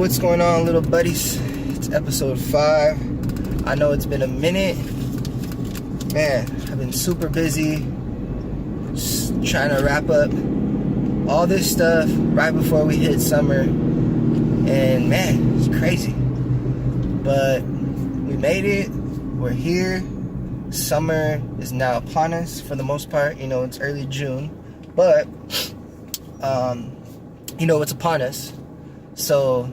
what's going on, little buddies? It's episode 5. I know it's been a minute. Man, I've been super busy just trying to wrap up all this stuff right before we hit summer. And man, it's crazy. But we made it. We're here. Summer is now upon us for the most part. You know, it's early June. But, you know, it's upon us. So,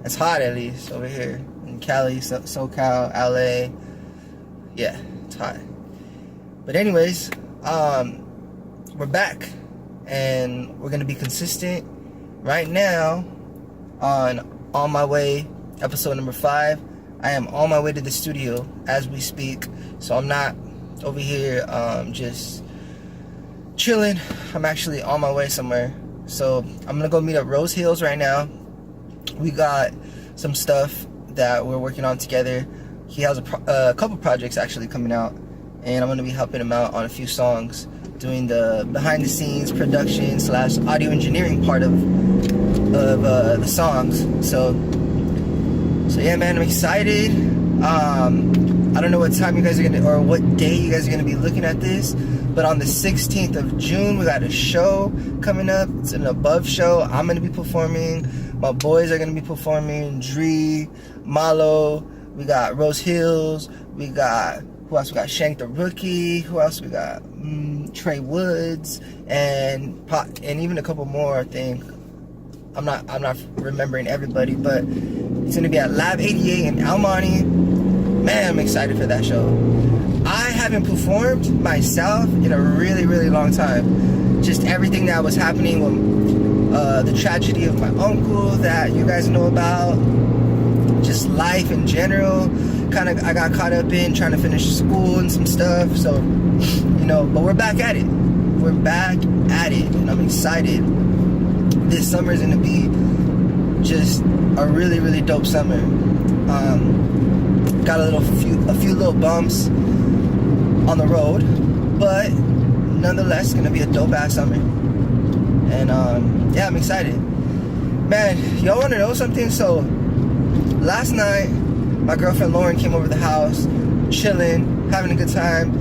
it's hot at least over here in Cali, SoCal, LA. Yeah, it's hot. But anyways, we're back. And we're going to be consistent right now on my way, episode number 5. I am on my way to the studio as we speak. So I'm not over here just chilling. I'm actually on my way somewhere. So I'm going to go meet up Rose Hills right now. We got some stuff that we're working on together. He has a couple projects actually coming out, and I'm going to be helping him out on a few songs, doing the behind the scenes production / audio engineering part of the songs. So yeah, man, I'm excited. I don't know what time you guys are gonna, or what day you guys are gonna be looking at this, but on the 16th of June we got a show coming up. It's an Above show. I'm gonna be performing. My boys are gonna be performing. Dree, Malo. We got Rose Hills. We got, who else? We got Shank the Rookie. Who else we got? Trey Woods and even a couple more. I think I'm not remembering everybody, but it's gonna be at Lab 88 in El Monte. Man, I'm excited for that show. I haven't performed myself in a really, really long time. Just everything that was happening with the tragedy of my uncle that you guys know about. Just life in general. I got caught up in trying to finish school and some stuff. So, you know, but we're back at it. We're back at it, and I'm excited. This summer is gonna be just a really, really dope summer. Got a few little bumps on the road, but nonetheless, it's gonna be a dope ass summer. And yeah, I'm excited, man. Y'all want to know something? So last night, my girlfriend Lauren came over to the house, chilling, having a good time.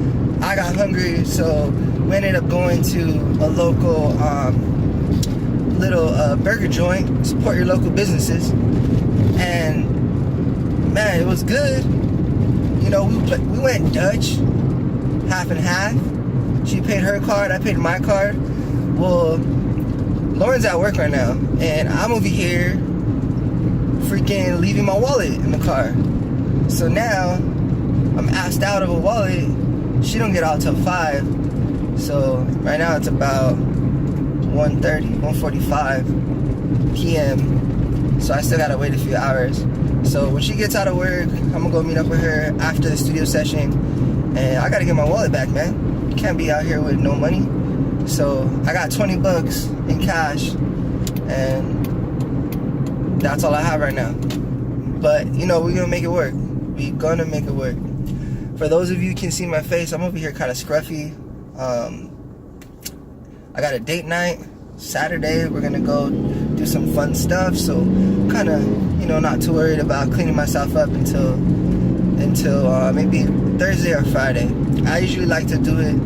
I got hungry, so we ended up going to a local little burger joint. Support your local businesses. And man, it was good. You know, we went Dutch, half and half. She paid her card, I paid my card. Well, Lauren's at work right now, and I'm over here freaking leaving my wallet in the car. So now I'm asked out of a wallet. She don't get out till 5. So right now it's about 1:45 p.m. So I still gotta wait a few hours. So when she gets out of work, I'm gonna go meet up with her after the studio session, and I gotta get my wallet back, man. Can't be out here with no money. So I got $20 in cash, and that's all I have right now. But you know, we're gonna make it work. We're gonna make it work. For those of you who can see my face, I'm over here kind of scruffy. I got a date night Saturday. We're gonna go do some fun stuff, so kind of, you know, not too worried about cleaning myself up until maybe Thursday or Friday. I usually like to do it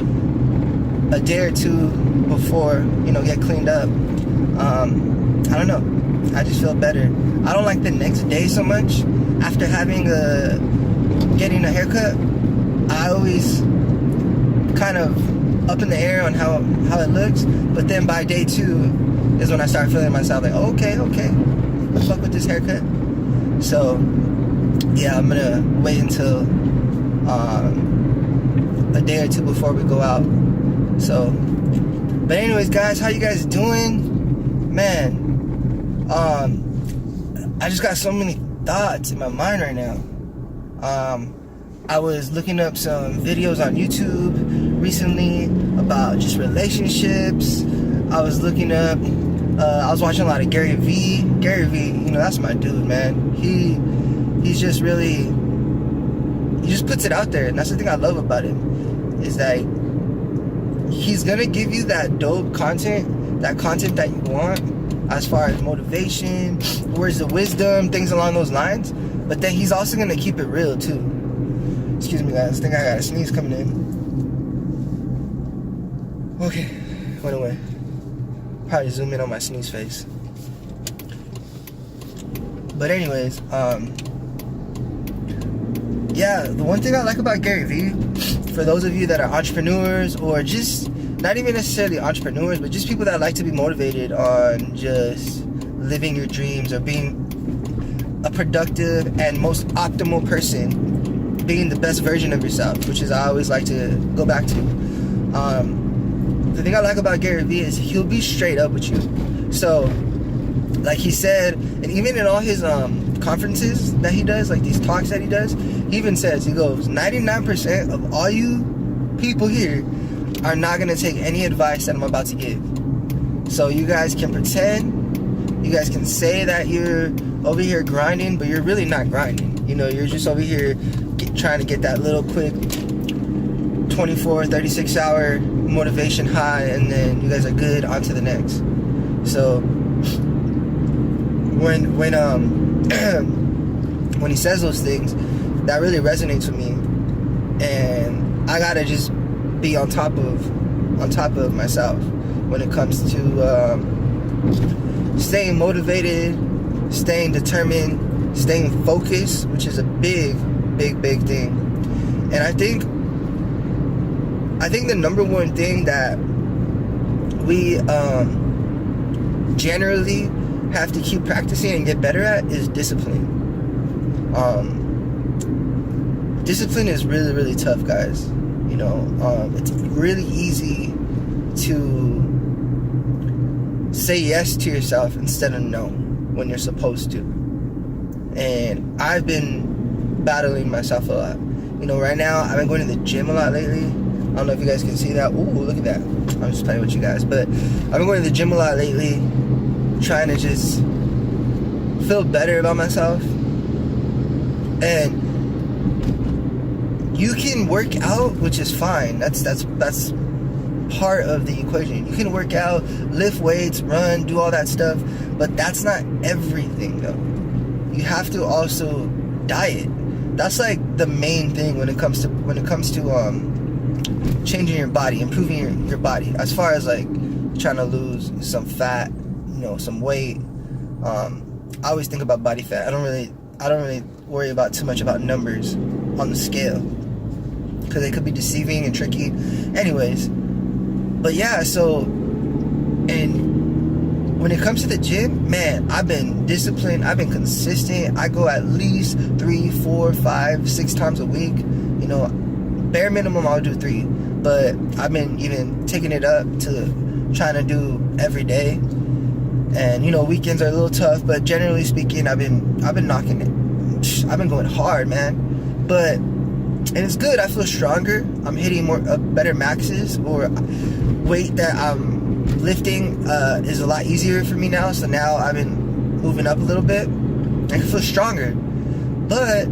a day or two before, you know, get cleaned up. I don't know, I just feel better. I don't like the next day so much. After getting a haircut, I always kind of up in the air on how it looks, but then by day 2 is when I start feeling myself like, okay, let's fuck with this haircut. So yeah, I'm gonna wait until a day or two before we go out. So, but anyways, guys, how you guys doing? Man, I just got so many thoughts in my mind right now. I was looking up some videos on YouTube recently about just relationships. I was looking up, I was watching a lot of Gary V. Gary V, you know, that's my dude, man. He's just really, he just puts it out there, and that's the thing I love about him, is that he's gonna give you that dope content, that content that you want. as far as motivation, words of wisdom, things along those lines. But then he's also gonna keep it real too. Excuse me, guys. I think I got a sneeze coming in. Okay, went away. Probably zoom in on my sneeze face. But anyways, yeah, the one thing I like about Gary Vee, for those of you that are entrepreneurs, or just not even necessarily entrepreneurs, but just people that like to be motivated on just living your dreams or being a productive and most optimal person, being the best version of yourself, which is I always like to go back to. The thing I like about Gary Vee is he'll be straight up with you. So, like he said, and even in all his conferences that he does, like these talks that he does, he even says, he goes, 99% of all you people here are not going to take any advice that I'm about to give. So you guys can pretend, you guys can say that you're over here grinding, but you're really not grinding. You know, you're just over here trying to get that little quick 24, 36 hour motivation high, and then you guys are good, on to the next. So when when he says those things, that really resonates with me, and I gotta just be on top of myself when it comes to staying motivated, staying determined, staying focused, which is a big thing. And I think the number one thing that we generally have to keep practicing and get better at is discipline. Discipline is really tough, guys. You know, it's really easy to say yes to yourself instead of no when you're supposed to. And I've been battling myself a lot. You know, right now I've been going to the gym a lot lately. I don't know if you guys can see that. Ooh, look at that. I'm just playing with you guys. But I've been going to the gym a lot lately, trying to just feel better about myself. And you can work out, which is fine. That's part of the equation. You can work out, lift weights, run, do all that stuff, but that's not everything, though. You have to also diet. That's like the main thing when it comes to changing your body, improving your body. As far as like trying to lose some fat, you know, some weight. I always think about body fat. I don't really worry about too much about numbers on the scale, because they could be deceiving and tricky. Anyways, but yeah, so, and when it comes to the gym, man, I've been disciplined, I've been consistent. I go at least 3, 4, 5, 6 times a week. You know, bare minimum I'll do 3, but I've been even taking it up to trying to do every day. And you know, weekends are a little tough, but generally speaking, I've been knocking it. I've been going hard, man. But and it's good. I feel stronger. I'm hitting better maxes, or weight that I'm lifting is a lot easier for me now. So now I've been moving up a little bit. I can feel stronger, but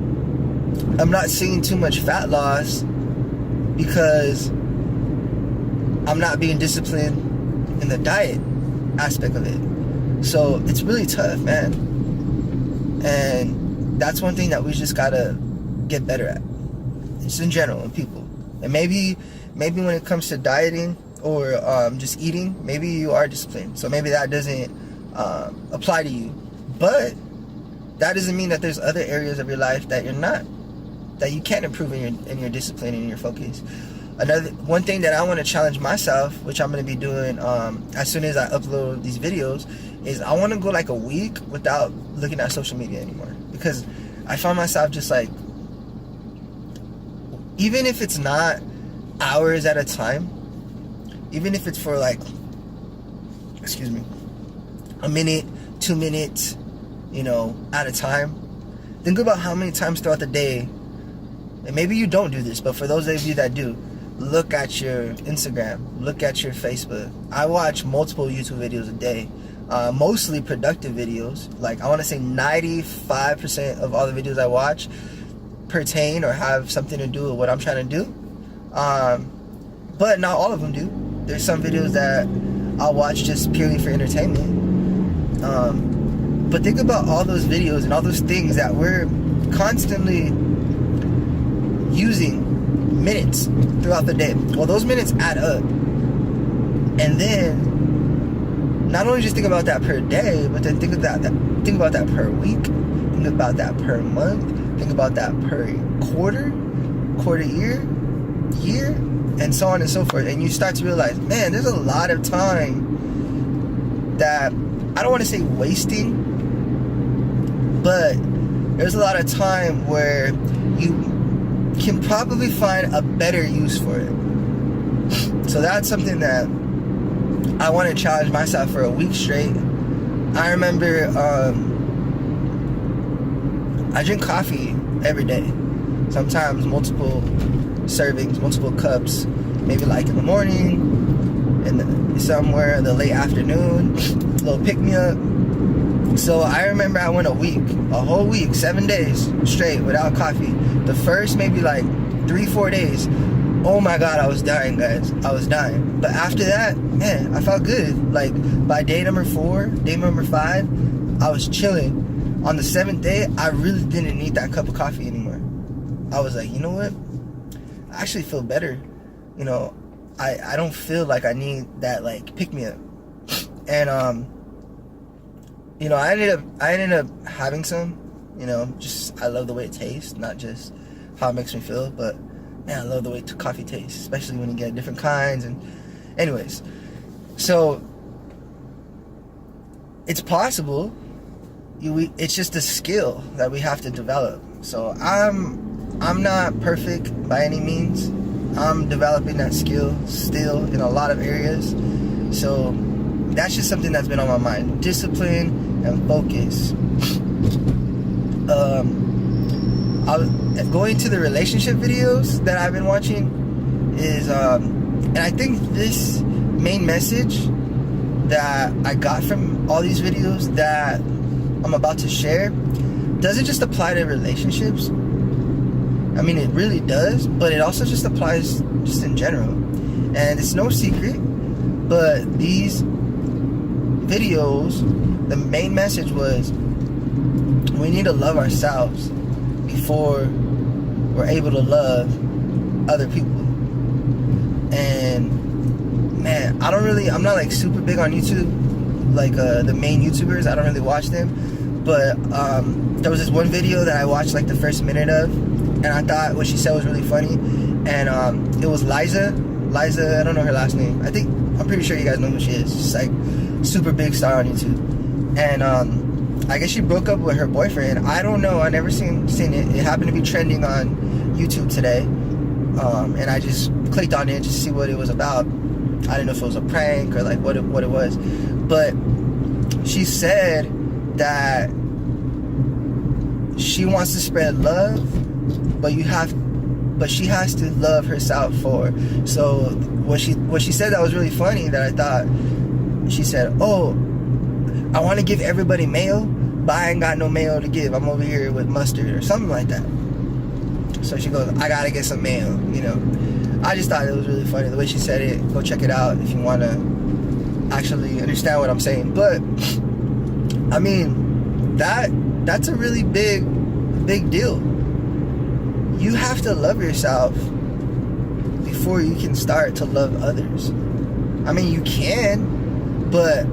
I'm not seeing too much fat loss because I'm not being disciplined in the diet aspect of it. So it's really tough, man. And that's one thing that we just gotta get better at. Just in general, in people. And maybe when it comes to dieting or just eating, maybe you are disciplined. So maybe that doesn't apply to you. But that doesn't mean that there's other areas of your life that you're not, that you can improve in your discipline and in your focus. One thing that I want to challenge myself, which I'm going to be doing as soon as I upload these videos, is I want to go like a week without looking at social media anymore. Because I find myself just like, even if it's not hours at a time, even if it's for like, excuse me, a minute, 2 minutes, you know, at a time, think about how many times throughout the day, and maybe you don't do this, but for those of you that do, look at your Instagram, look at your Facebook. I watch multiple YouTube videos a day, mostly productive videos. Like, I want to say 95% of all the videos I watch pertain or have something to do with what I'm trying to do. But not all of them do. There's some videos that I'll watch just purely for entertainment. But think about all those videos and all those things that we're constantly using minutes throughout the day. Well, those minutes add up. And then not only just think about that per day, but then think about that per week, think about that per month, think about that per quarter year, and so on and so forth. And you start to realize, man, there's a lot of time that I don't want to say wasting, but there's a lot of time where you can probably find a better use for it. So that's something that I want to challenge myself for a week straight. I remember I drink coffee every day, sometimes multiple servings, multiple cups, maybe like in the morning, somewhere in the late afternoon, a little pick-me-up. So I remember I went a whole week, 7 days straight without coffee. The first maybe like 3-4 days, oh my God, I was dying, guys. I was dying. But after that, man, I felt good. Like by day number 4, day number 5, I was chilling. On the 7th day, I really didn't need that cup of coffee anymore. I was like, you know what? I actually feel better. You know, I don't feel like I need that like pick me up. And you know, I ended up having some, you know, just I love the way it tastes, not just how it makes me feel, but man, I love the way coffee tastes, especially when you get different kinds. And anyways, so it's possible. It's just a skill that we have to develop. So I'm not perfect by any means. I'm developing that skill still in a lot of areas. So that's just something that's been on my mind. Discipline and focus. I was going to the relationship videos that I've been watching is and I think this main message that I got from all these videos that I'm about to share doesn't just apply to relationships. I mean, it really does, but it also just applies just in general. And it's no secret, but these videos, the main message was we need to love ourselves before we're able to love other people. And man, I'm not like super big on YouTube, like the main YouTubers. I don't really watch them, but there was this one video that I watched like the first minute of, and I thought what she said was really funny. And it was Liza, I don't know her last name. I'm pretty sure you guys know who she is. She's like super big star on YouTube. And I guess she broke up with her boyfriend. I don't know, I never seen it. It happened to be trending on YouTube today. And I just clicked on it just to see what it was about. I didn't know if it was a prank or like what it was. But she said that she wants to spread love, but she has to love herself for. So what she said that was really funny, that I thought, she said, oh, I want to give everybody mayo, but I ain't got no mayo to give. I'm over here with mustard or something like that. So she goes, I gotta get some mayo, you know. I just thought it was really funny the way she said it. Go check it out if you want to actually understand what I'm saying. But I mean, that's a really big deal. You have to love yourself before you can start to love others. I mean, you can, but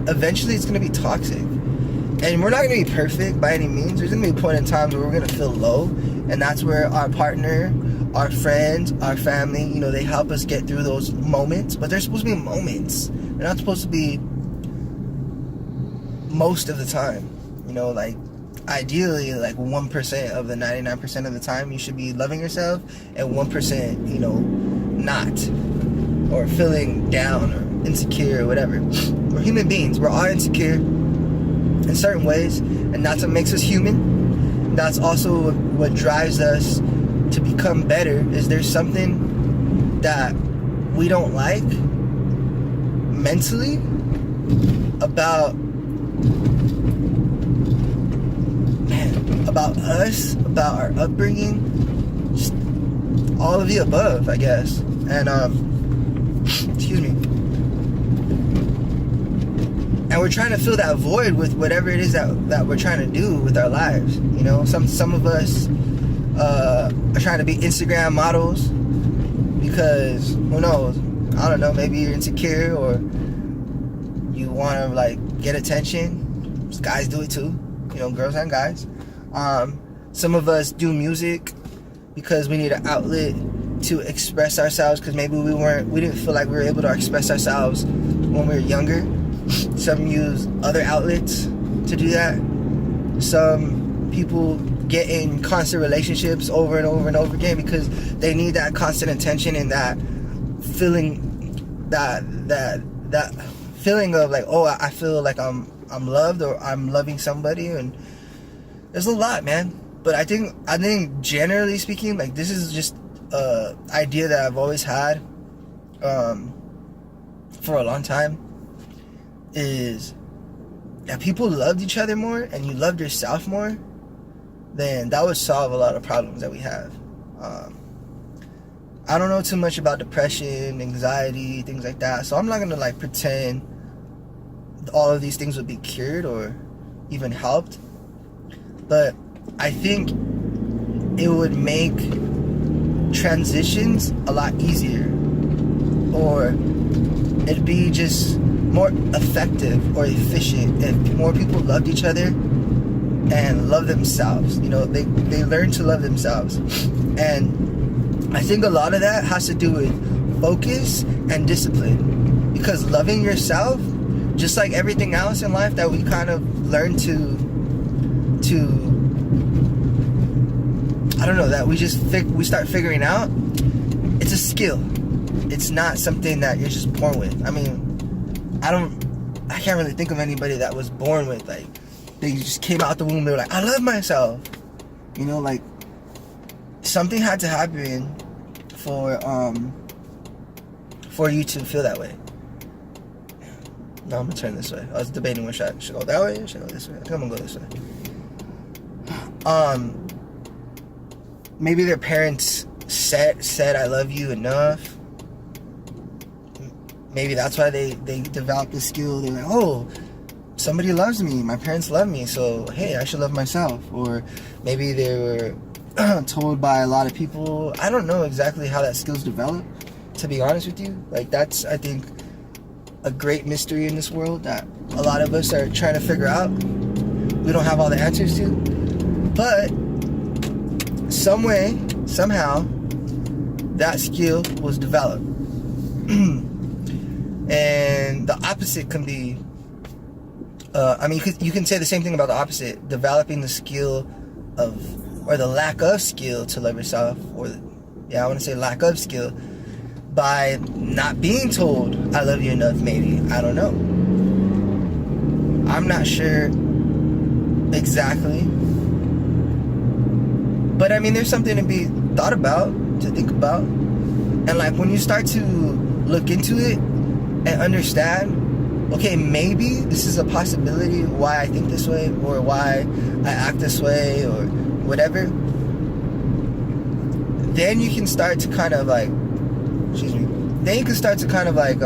eventually it's going to be toxic. And we're not going to be perfect by any means. There's going to be a point in time where we're going to feel low, and that's where our partner, our friends, our family, you know, they help us get through those moments. But they're supposed to be moments. They're not supposed to be most of the time. You know, like ideally, like 1% of the 99% of the time you should be loving yourself, and 1%, you know, not, or feeling down or insecure or whatever. We're human beings. We're all insecure in certain ways, and that's what makes us human. That's also what drives us to become better. Is there something that we don't like mentally about us, about our upbringing, just all of the above, I guess. And excuse me. And and we're trying to fill that void with whatever it is that we're trying to do with our lives. You know, some of us are trying to be Instagram models because who knows? I don't know. Maybe you're insecure or you want to like get attention. Guys do it too. You know, girls and guys. Some of us do music because we need an outlet to express ourselves because maybe we didn't feel like we were able to express ourselves when we were younger. Some use other outlets to do that. Some people get in constant relationships over and over and over again because they need that constant attention and that feeling, that feeling of like, oh, I feel like I'm loved or I'm loving somebody. And there's a lot, man. But I think generally speaking, like, this is just a idea that I've always had for a long time, is that people loved each other more and you loved yourself more, then that would solve a lot of problems that we have. I don't know too much about depression, anxiety, things like that, so I'm not gonna like pretend all of these things would be cured or even helped, but I think it would make transitions a lot easier, or it'd be just more effective or efficient if more people loved each other and love themselves. You know, they learn to love themselves. And I think a lot of that has to do with focus and discipline, because loving yourself, just like everything else in life that we kind of learn to I don't know, that we start figuring out, it's a skill. It's not something that you're just born with. I mean, I can't really think of anybody that was born with, like, they just came out the womb, they were like, I love myself. You know, like, something had to happen for you to feel that way. Now I'm gonna turn this way. I was debating which I should go that way or should I go this way. I think I'm gonna go this way. Maybe their parents said I love you enough. Maybe that's why they developed the skill. They're like, oh, somebody loves me. My parents love me, so hey, I should love myself. Or maybe they were told by a lot of people. I don't know exactly how that skill's developed, to be honest with you. Like, that's, I think, a great mystery in this world that a lot of us are trying to figure out. We don't have all the answers to. But some way, somehow, that skill was developed. And the opposite can be, I mean, you can say the same thing about the opposite, developing the skill of, or the lack of skill to love yourself, or, yeah, I want to say lack of skill, by not being told I love you enough, maybe. I don't know. I'm not sure exactly. But I mean, there's something to be thought about, to think about. And like, when you start to look into it and understand, okay, maybe this is a possibility why I think this way, or why I act this way, or whatever, then you can start to kind of like, then you can start to kind of like,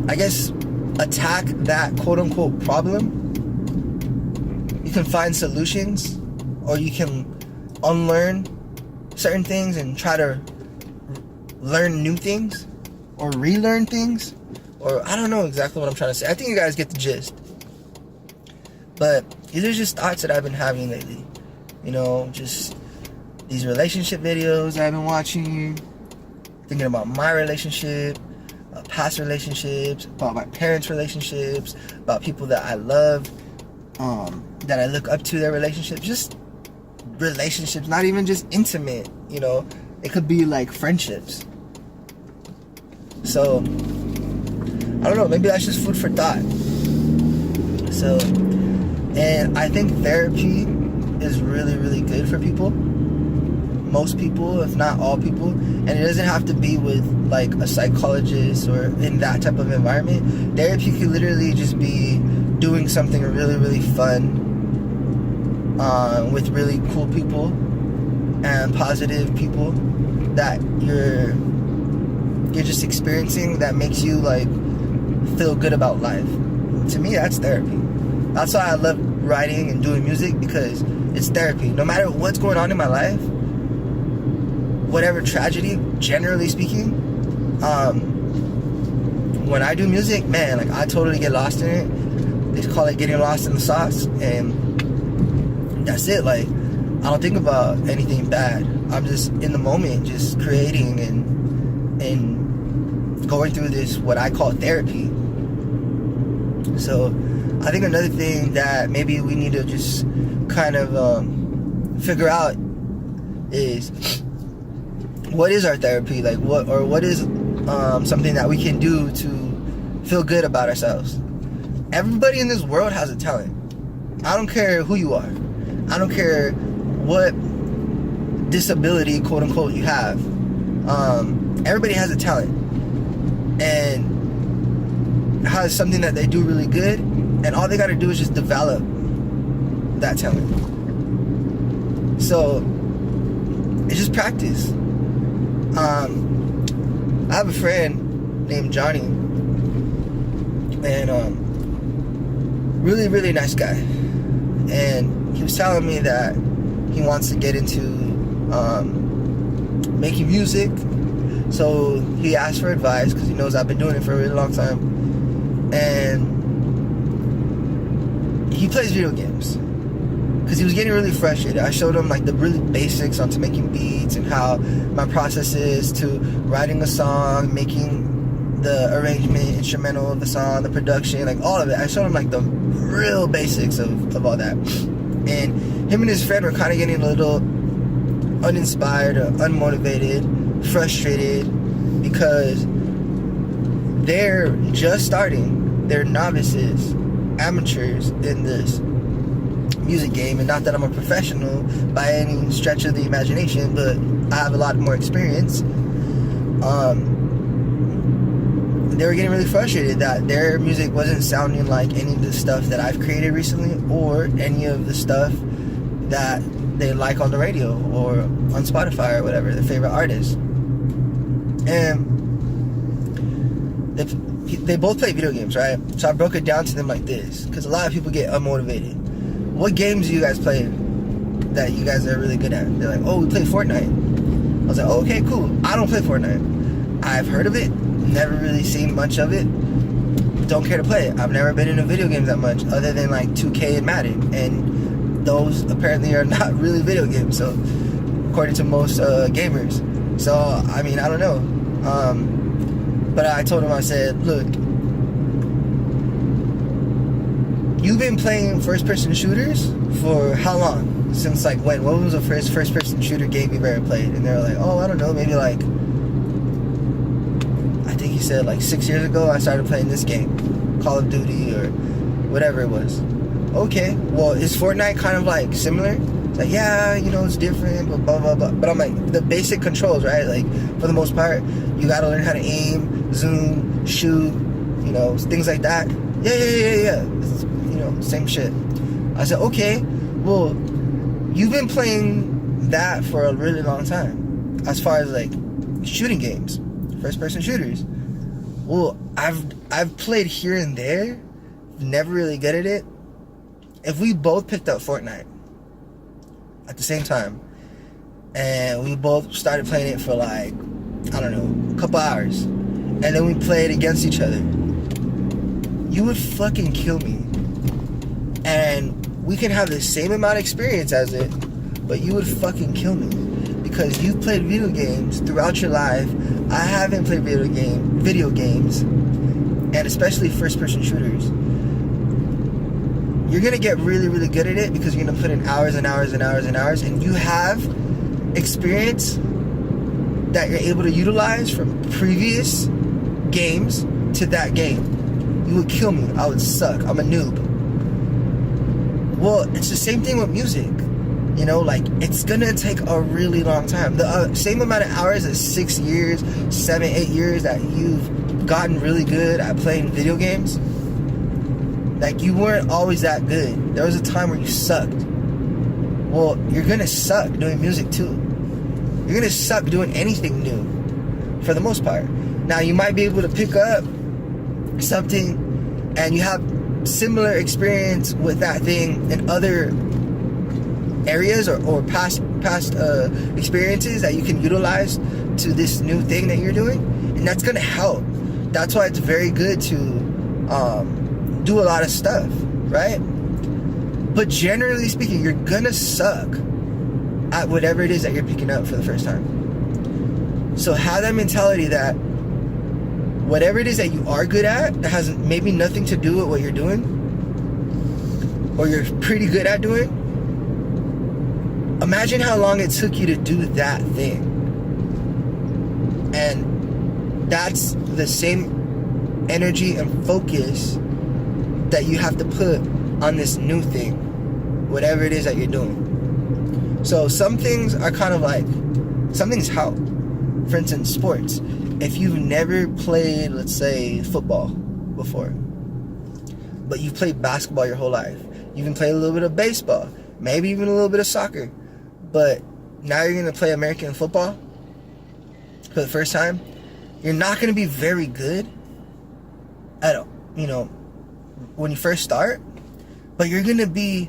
I guess, attack that quote-unquote problem. You can find solutions, or you can unlearn certain things and try to learn new things, or relearn things, or I don't know exactly what I'm trying to say. I think you guys get the gist. But these are just thoughts that I've been having lately. You know, just these relationship videos I've been watching, thinking about my relationship, past relationships, about my parents' relationships, about people that I love, that I look up to their relationships, just relationships, not even just intimate, you know, it could be like friendships. So, I don't know, maybe that's just food for thought. So, and I think therapy is really, really good for people. Most people, if not all people. And it doesn't have to be with like a psychologist or in that type of environment. Therapy could literally just be doing something really, really fun with really cool people and positive people that you're just experiencing, that makes you like feel good about life. To me, that's therapy. That's why I love writing and doing music, because it's therapy. No matter what's going on in my life, whatever tragedy, generally speaking, when I do music, man, like I totally get lost in it. They call it getting lost in the sauce, and that's it. Like, I don't think about anything bad. I'm just in the moment, just creating and going through this, what I call therapy. So I think another thing that maybe we need to just kind of figure out is, what is our therapy? Like, what is something that we can do to feel good about ourselves? Everybody in this world has a talent. I don't care who you are. I don't care what disability, quote unquote, you have. Everybody has a talent and has something that they do really good, and all they got to do is just develop that talent. So it's just practice. I have a friend named Johnny, and really, really nice guy, and he was telling me that he wants to get into making music. So he asked for advice because he knows I've been doing it for a really long time, and he plays video games because he was getting really frustrated. I showed him like the really basics onto making beats and how my process is to writing a song, making the arrangement, instrumental of the song, the production, like all of it. I showed him like the real basics of all that. And him and his friend were kind of getting a little uninspired or unmotivated, frustrated, because they're just starting. They're novices, amateurs in this music game. And not that I'm a professional by any stretch of the imagination, but I have a lot more experience. They were getting really frustrated that their music wasn't sounding like any of the stuff that I've created recently, or any of the stuff that they like on the radio or on Spotify or whatever, their favorite artists. And they both play video games, right? So I broke it down to them like this, because a lot of people get unmotivated. What games do you guys play that you guys are really good at? They're like, oh, we play Fortnite. I was like, oh, okay, cool. I don't play Fortnite. I've heard of it, never really seen much of it, don't care to play it. I've never been into video games that much, other than like 2K and Madden, and those apparently are not really video games, so according to most gamers. So I mean, I don't know, but I told him, I said, look, you've been playing first-person shooters for how long? Since like when? What was the first-person shooter game you've ever played? And they were like, oh, I don't know, maybe like, I think he said like 6 years ago I started playing this game, Call of Duty or whatever it was. Okay, well, is Fortnite kind of like similar? It's like, yeah, you know, it's different, but blah, blah, blah. But I'm like, the basic controls, right? Like, for the most part, you gotta learn how to aim, zoom, shoot, you know, things like that. Yeah. It's, you know, same shit. I said, okay, well, you've been playing that for a really long time, as far as like shooting games, first-person shooters. Well, I've played here and there, never really good at it. If we both picked up Fortnite at the same time, and we both started playing it for like, I don't know, a couple hours, and then we played against each other, you would fucking kill me. And we can have the same amount of experience as it, but you would fucking kill me, because you've played video games throughout your life. I haven't played video games, and especially first-person shooters. You're gonna get really, really good at it because you're gonna put in hours and hours and hours and hours, and you have experience that you're able to utilize from previous games to that game. You would kill me. I would suck. I'm a noob. Well, it's the same thing with music. You know, like, it's gonna take a really long time. The same amount of hours as 6 years, 7, 8 years that you've gotten really good at playing video games. Like, you weren't always that good. There was a time where you sucked. Well, you're gonna suck doing music too. You're gonna suck doing anything new, for the most part. Now, you might be able to pick up something and you have similar experience with that thing in other areas or past experiences that you can utilize to this new thing that you're doing, and that's gonna help. That's why it's very good to do a lot of stuff, right? But generally speaking, you're gonna suck at whatever it is that you're picking up for the first time. So have that mentality that whatever it is that you are good at, that has maybe nothing to do with what you're doing, or you're pretty good at doing, imagine how long it took you to do that thing. And that's the same energy and focus that you have to put on this new thing, whatever it is that you're doing. So some things are kind of like, some things help. For instance, sports. If you've never played, let's say, football before, but you've played basketball your whole life, you can play a little bit of baseball, maybe even a little bit of soccer, but now you're going to play American football for the first time, you're not going to be very good at, when you first start, but you're going to be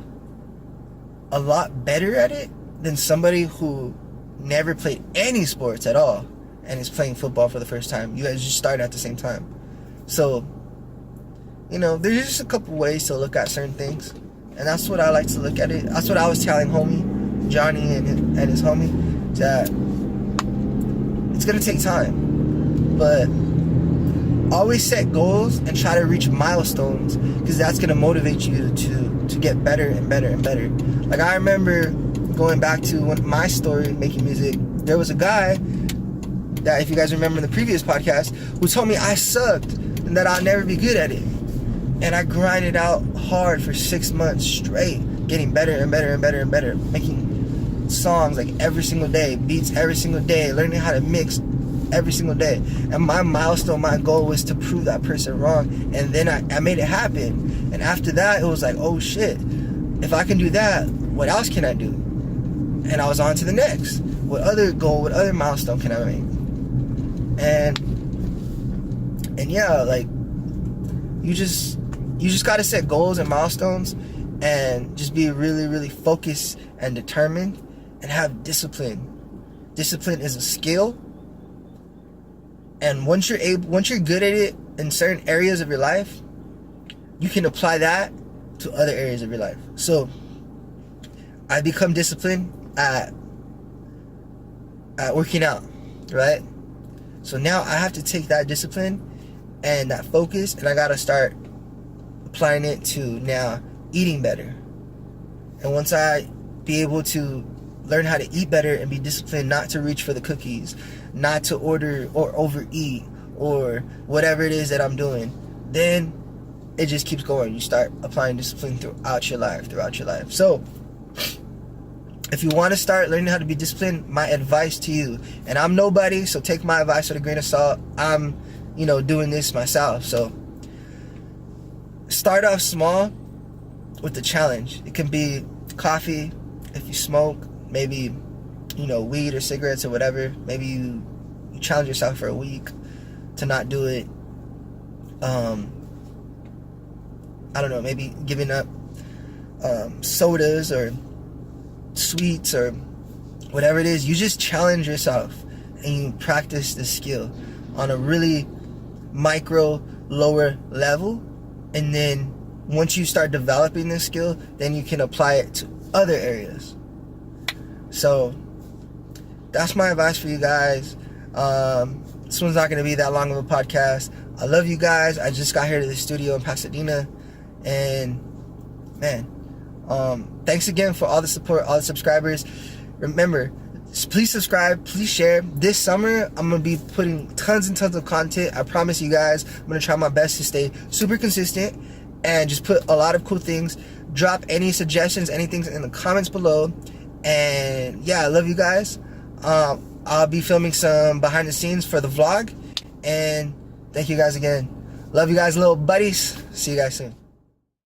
a lot better at it than somebody who never played any sports at all and is playing football for the first time. You guys just started at the same time. So, there's just a couple ways to look at certain things, and that's what I like to look at it. That's what I was telling homie Johnny and his homie, that it's gonna take time, but always set goals and try to reach milestones, because that's gonna motivate you to get better and better and better. Like, I remember going back to my story making music, there was a guy that, if you guys remember in the previous podcast, who told me I sucked and that I'll never be good at it. And I grinded out hard for 6 months straight, getting better and better and better and better, making songs like every single day, beats every single day, learning how to mix every single day. And my milestone, my goal was to prove that person wrong, and then I made it happen. And after that, it was like, oh shit, if I can do that, what else can I do? And I was on to the next. What other goal, what other milestone can I make? And yeah, like, you just gotta set goals and milestones, and just be really, really focused and determined, and have discipline. Discipline is a skill, and once you're good at it in certain areas of your life, you can apply that to other areas of your life. So I become disciplined at working out, right? So now I have to take that discipline and that focus, and I gotta start applying it to now eating better. And once I be able to learn how to eat better and be disciplined not to reach for the cookies, not to order or overeat or whatever it is that I'm doing, then it just keeps going. You start applying discipline throughout your life. So if you want to start learning how to be disciplined, my advice to you, and I'm nobody, so take my advice with a grain of salt. I'm, doing this myself. So start off small with the challenge. It can be coffee. If you smoke, maybe, weed or cigarettes or whatever. Maybe you challenge yourself for a week to not do it. I don't know, maybe giving up sodas or sweets or whatever it is. You just challenge yourself and you practice the skill on a really micro, lower level, and then once you start developing this skill, then you can apply it to other areas. So that's my advice for you guys. This one's not going to be that long of a podcast. I love you guys. I just got here to the studio in Pasadena, and man, thanks again for all the support, all the subscribers. Remember, please subscribe, please share. This summer, I'm going to be putting tons and tons of content. I promise you guys, I'm going to try my best to stay super consistent and just put a lot of cool things. Drop any suggestions, anything in the comments below. And yeah, I love you guys. I'll be filming some behind the scenes for the vlog. And thank you guys again. Love you guys, little buddies. See you guys soon.